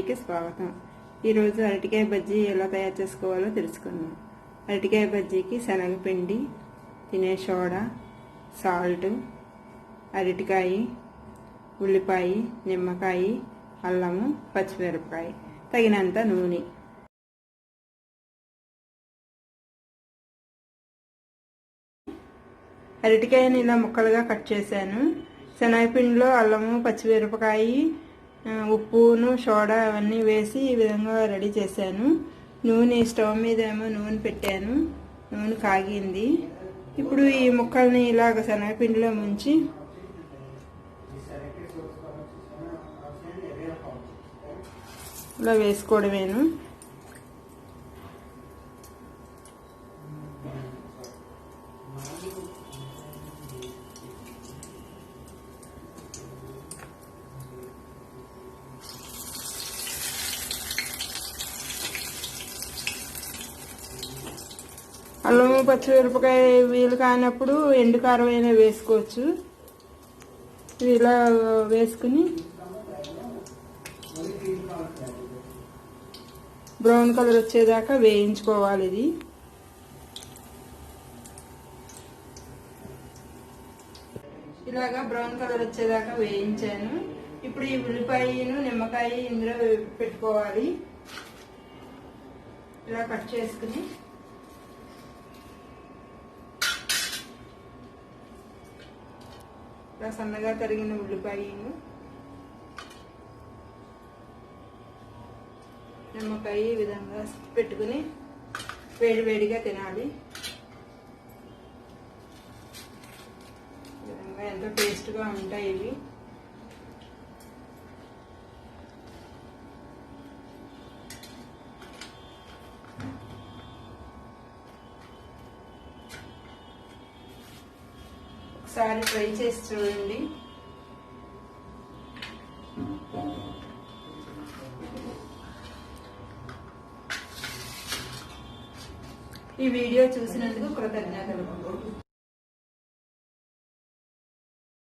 బజ్జీకి స్వాగతం. ఈరోజు అరటికాయ బజ్జీ ఎలా తయారు చేసుకోవాలో తెలుసుకుందాం. అరటికాయ బజ్జీకి శనగపిండి, తినే సోడా, సాల్ట్, అరటికాయ, ఉల్లిపాయ, నిమ్మకాయ, అల్లము, పచ్చిమిరపకాయ, తగినంత నూనె. అరటికాయని ఇలా ముక్కలుగా కట్ చేశాను. శనగపిండిలో అల్లము, పచ్చిమిరపకాయ, ఉప్పును, సోడా అవన్నీ వేసి ఈ విధంగా రెడీ చేశాను. నూనె స్టవ్ మీద ఏమో నూనె పెట్టాను. నూనె కాగింది. ఇప్పుడు ఈ ముక్కల్ని ఇలాగ శనగపిండిలో ముంచి ఇలా వేసుకోవడమేను. అల్లము, పచ్చిమిరపకాయ వీలు కానప్పుడు ఎండు కారం అయినా వేసుకోవచ్చు. ఇలా వేసుకుని బ్రౌన్ కలర్ వచ్చేదాకా వేయించుకోవాలి. ఇది ఇలాగా బ్రౌన్ కలర్ వచ్చేదాకా వేయించాను. ఇప్పుడు ఈ ఉల్లిపాయను, నిమ్మకాయ ఇందులో పెట్టుకోవాలి. ఇలా కట్ చేసుకుని సన్నగా తరిగిన ఉల్లిపాయను, నిమ్మకాయ ఈ విధంగా పెట్టుకుని వేడివేడిగా తినాలి. ఈ విధంగా ఎంతో టేస్ట్గా ఉంటాయి ఇవి. ఒకసారి ట్రై చేసి చూడండి. ఈ వీడియో చూసినందుకు కృతజ్ఞతలు.